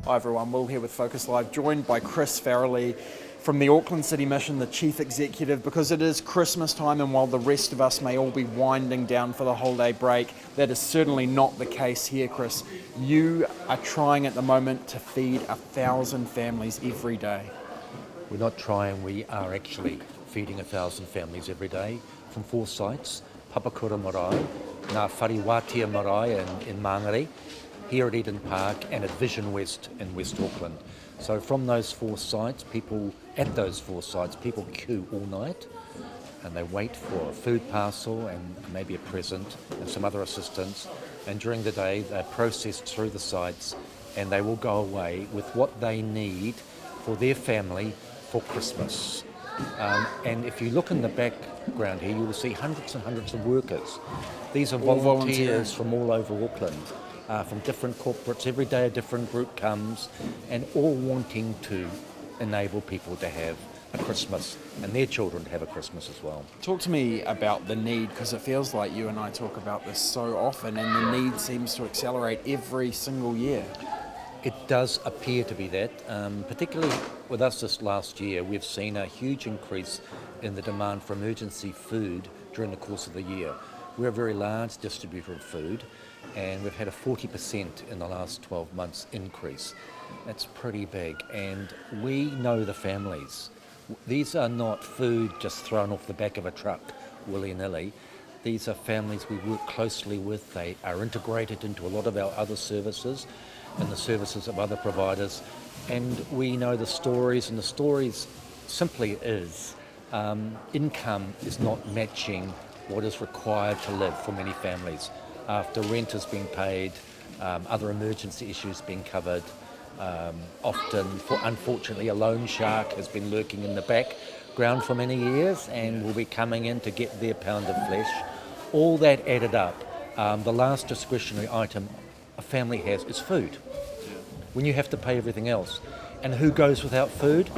Hi everyone, Will here with Focus Live, joined by Chris Farrelly from the Auckland City Mission, the Chief Executive, because it is Christmas time and while the rest of us may all be winding down for the holiday break, that is certainly not the case here, Chris. You are trying at the moment to feed 1,000 families every day. We're not trying, we are actually feeding 1,000 families every day from 4 sites: Papakura Marae, Ngā Whariwatia Marae in Mangere, here at Eden Park, and at Vision West in West Auckland. So from those 4 sites, people queue all night and they wait for a food parcel and maybe a present and some other assistance. And during the day, they're processed through the sites and they will go away with what they need for their family for Christmas. And if you look in the background here, you will see hundreds and hundreds of workers. These are volunteers from all over Auckland. From different corporates. Every day a different group comes, and all wanting to enable people to have a Christmas and their children to have a Christmas as well. Talk to me about the need, because it feels like you and I talk about this so often and the need seems to accelerate every single year. It does appear to be that, particularly with us this last year. We've seen a huge increase in the demand for emergency food during the course of the year. We're a very large distributor of food, and we've had a 40% in the last 12 months increase. That's pretty big, and we know the families. These are not food just thrown off the back of a truck willy-nilly. These are families we work closely with. They are integrated into a lot of our other services and the services of other providers, and we know the stories, and the stories simply is income is not matching what is required to live for many families. After rent has been paid, other emergency issues being covered, unfortunately a loan shark has been lurking in the background for many years and will be coming in to get their pound of flesh. All that added up, the last discretionary item a family has is food. When you have to pay everything else. And who goes without food?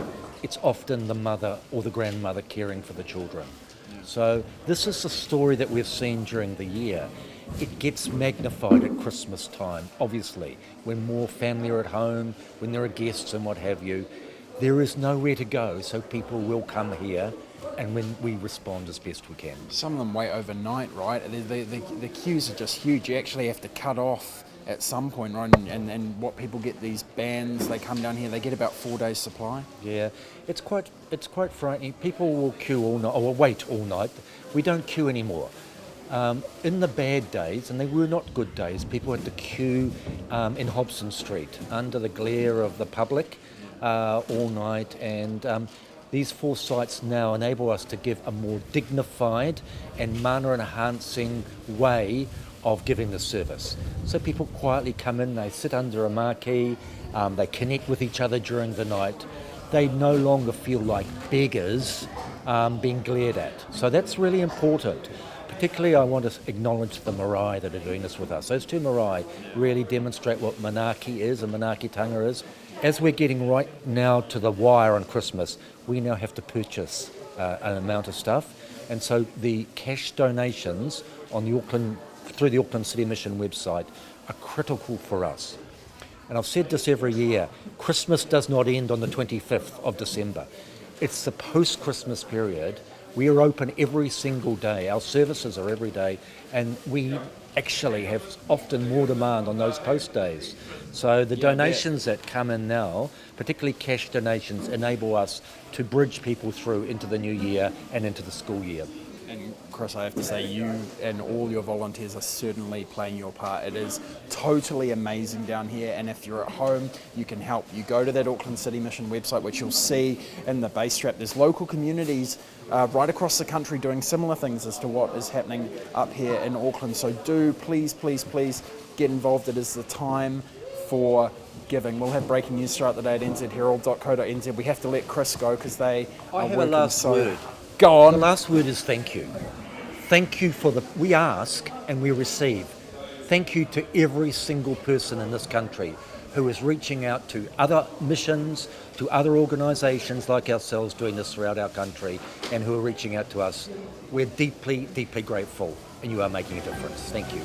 It's often the mother or the grandmother caring for the children. So this is the story that we've seen during the year. It gets magnified at Christmas time, obviously, when more family are at home, when there are guests and what have you. There is nowhere to go, so people will come here, and when we respond as best we can. Some of them wait overnight, right? The queues are just huge. You actually have to cut off at some point, right? And what people get, these bands, they come down here, they get about 4 days supply. Yeah, it's quite frightening. People will queue all night, or wait all night. We don't queue anymore. In the bad days, and they were not good days, people had to queue in Hobson Street under the glare of the public all night, and these 4 sites now enable us to give a more dignified and mana-enhancing way of giving the service. So people quietly come in, they sit under a marquee, they connect with each other during the night. They no longer feel like beggars being glared at. So that's really important. Particularly I want to acknowledge the marae that are doing this with us. Those 2 marae really demonstrate what manaaki is and manaakitanga is. As we're getting right now to the wire on Christmas, we now have to purchase an amount of stuff. And so the cash donations on through the Auckland City Mission website are critical for us. And I've said this every year, Christmas does not end on the 25th of December. It's the post-Christmas period. We are open every single day. Our services are every day, and we actually have often more demand on those post days. So the donations that come in now, particularly cash donations, enable us to bridge people through into the new year and into the school year. And Chris, I have to say, you and all your volunteers are certainly playing your part. It is totally amazing down here, and if you're at home, you can help. You go to that Auckland City Mission website, which you'll see in the base strap. There's local communities right across the country doing similar things as to what is happening up here in Auckland. So do please get involved. It is the time for giving. We'll have breaking news throughout the day at nzherald.co.nz. We have to let Chris go because they are working. I have a last word. Go on. The last word is thank you. Thank you we ask and we receive. Thank you to every single person in this country who is reaching out to other missions, to other organisations like ourselves doing this throughout our country, and who are reaching out to us. We're deeply, deeply grateful, and you are making a difference. Thank you.